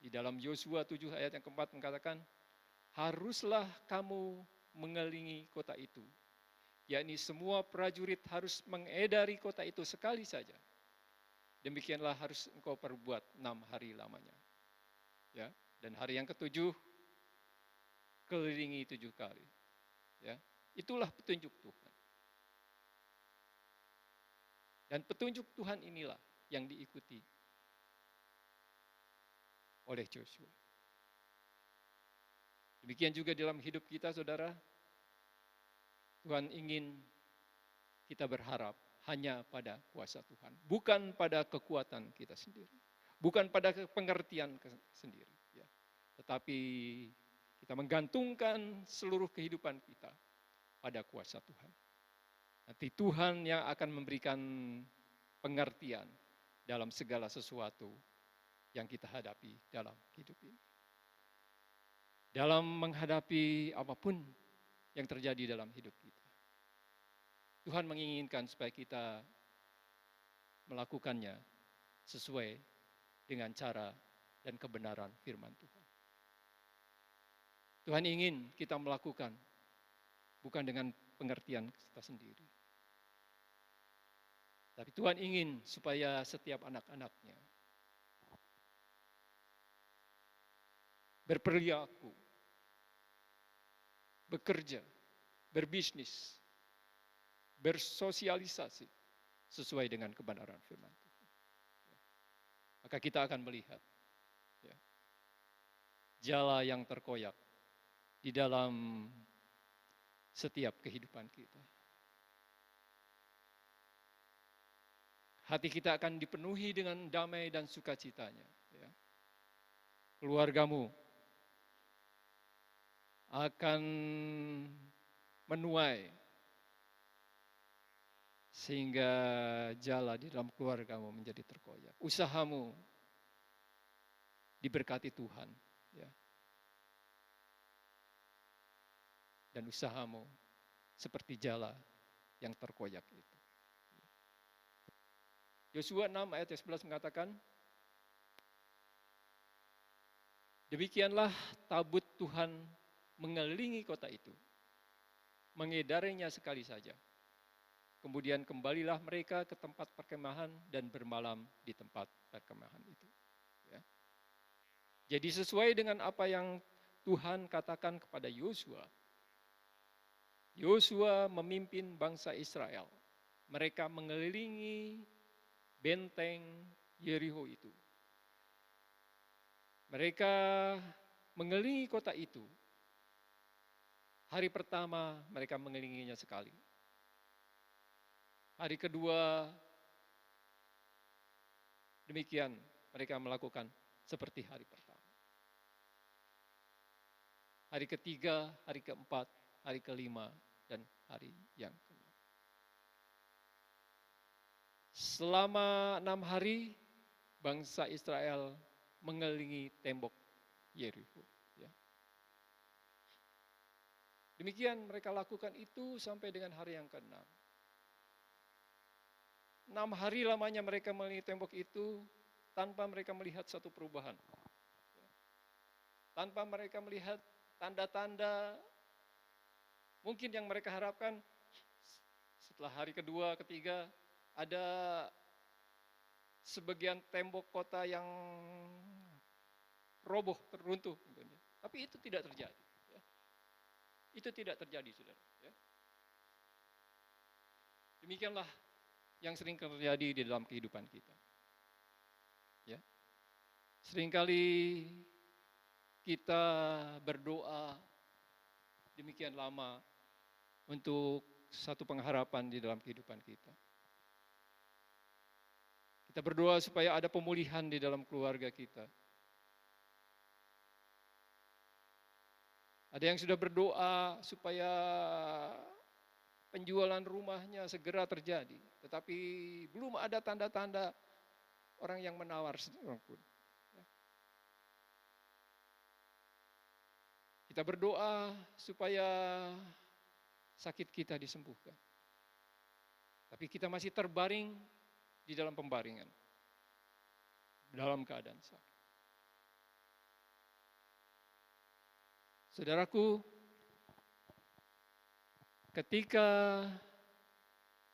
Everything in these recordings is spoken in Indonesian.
Di dalam Yosua 7 ayat yang keempat mengatakan, haruslah kamu mengelilingi kota itu. Yakni semua prajurit harus mengedari kota itu sekali saja. Demikianlah harus engkau perbuat 6 hari lamanya. Ya, dan hari yang ketujuh kelilingi 7 kali. Ya, itulah petunjuk Tuhan. Dan petunjuk Tuhan inilah yang diikuti oleh Joshua. Demikian juga dalam hidup kita, saudara, Tuhan ingin kita berharap hanya pada kuasa Tuhan, bukan pada kekuatan kita sendiri, bukan pada pengertian sendiri, ya. Tetapi kita menggantungkan seluruh kehidupan kita pada kuasa Tuhan. Nanti Tuhan yang akan memberikan pengertian dalam segala sesuatu yang kita hadapi dalam hidup ini. Dalam menghadapi apapun yang terjadi dalam hidup kita, Tuhan menginginkan supaya kita melakukannya sesuai dengan cara dan kebenaran firman Tuhan. Tuhan ingin kita melakukan bukan dengan pengertian kita sendiri. Tapi Tuhan ingin supaya setiap anak-anaknya berperilaku, bekerja, berbisnis, bersosialisasi sesuai dengan kebenaran firman Tuhan. Maka kita akan melihat ya, jala yang terkoyak di dalam setiap kehidupan kita. Hati kita akan dipenuhi dengan damai dan sukacitanya. Ya. Keluargamu akan menuai sehingga jala di dalam keluargamu menjadi terkoyak. Usahamu diberkati Tuhan, ya. Dan usahamu seperti jala yang terkoyak itu. Yosua 6 ayat 11 mengatakan, demikianlah tabut Tuhan mengelilingi kota itu, mengedarinya sekali saja. Kemudian kembalilah mereka ke tempat perkemahan dan bermalam di tempat perkemahan itu. Ya. Jadi sesuai dengan apa yang Tuhan katakan kepada Yosua, Yosua memimpin bangsa Israel. Mereka mengelilingi benteng Yeriko itu. Mereka mengelilingi kota itu. Hari pertama mereka mengelilinginya sekali. Hari kedua demikian mereka melakukan seperti hari pertama. Hari ketiga, hari keempat, hari kelima, dan hari yang ke-6. Selama 6 hari, bangsa Israel mengelilingi tembok Yeriko. Ya. Demikian mereka lakukan itu sampai dengan hari yang ke-6. 6 hari lamanya mereka mengelilingi tembok itu tanpa mereka melihat satu perubahan. Tanpa mereka melihat tanda-tanda mungkin yang mereka harapkan setelah hari kedua, ketiga, ada sebagian tembok kota yang roboh, teruntuh. Tapi itu tidak terjadi. Ya. Itu tidak terjadi, saudara. Ya. Demikianlah yang sering terjadi di dalam kehidupan kita. Ya. Seringkali kita berdoa demikian lama untuk satu pengharapan di dalam kehidupan kita. Kita berdoa supaya ada pemulihan di dalam keluarga kita. Ada yang sudah berdoa supaya penjualan rumahnya segera terjadi. Tetapi belum ada tanda-tanda orang yang menawar seorang pun. Kita berdoa supaya sakit kita disembuhkan. Tapi kita masih terbaring di dalam pembaringan, dalam keadaan sakit. Saudaraku, ketika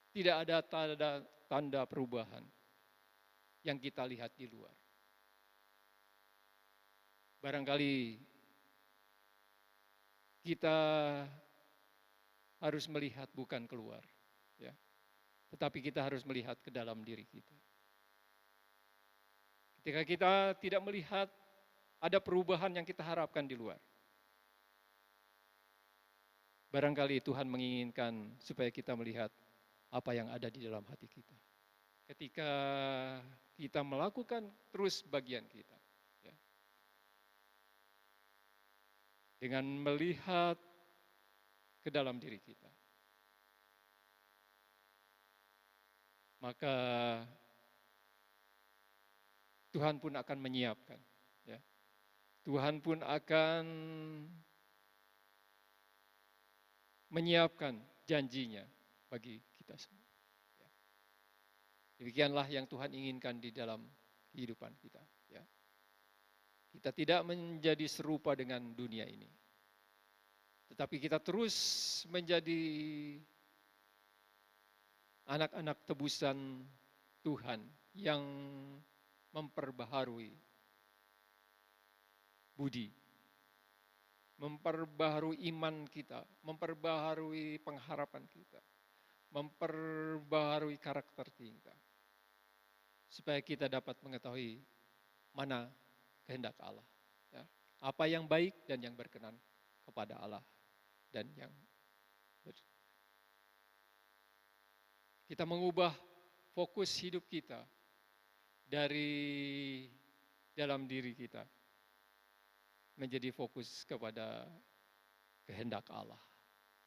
tidak ada tanda perubahan yang kita lihat di luar, barangkali kita harus melihat bukan keluar, ya, tetapi kita harus melihat ke dalam diri kita. Ketika kita tidak melihat ada perubahan yang kita harapkan di luar, barangkali Tuhan menginginkan supaya kita melihat apa yang ada di dalam hati kita. Ketika kita melakukan terus bagian kita, ya, dengan melihat ke dalam diri kita, maka Tuhan pun akan menyiapkan, ya. Tuhan pun akan menyiapkan janjinya bagi kita semua. Ya. Demikianlah yang Tuhan inginkan di dalam kehidupan kita. Ya. Kita tidak menjadi serupa dengan dunia ini, tetapi kita terus menjadi anak-anak tebusan Tuhan yang memperbaharui budi, memperbaharui iman kita, memperbaharui pengharapan kita, memperbaharui karakter kita, supaya kita dapat mengetahui mana kehendak Allah, ya, apa yang baik dan yang berkenan kepada Allah, dan yang kita mengubah fokus hidup kita dari dalam diri kita menjadi fokus kepada kehendak Allah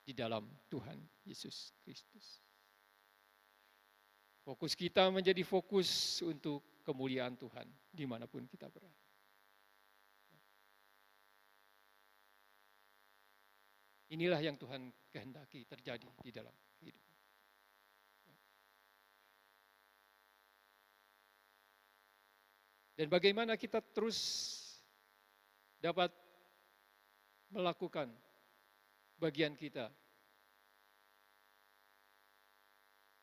di dalam Tuhan Yesus Kristus. Fokus kita menjadi fokus untuk kemuliaan Tuhan dimanapun kita berada. Inilah yang Tuhan kehendaki terjadi di dalam kehidupan. Dan bagaimana kita terus dapat melakukan bagian kita.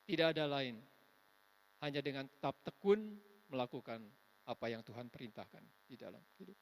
Tidak ada lain, hanya dengan tetap tekun melakukan apa yang Tuhan perintahkan di dalam hidup.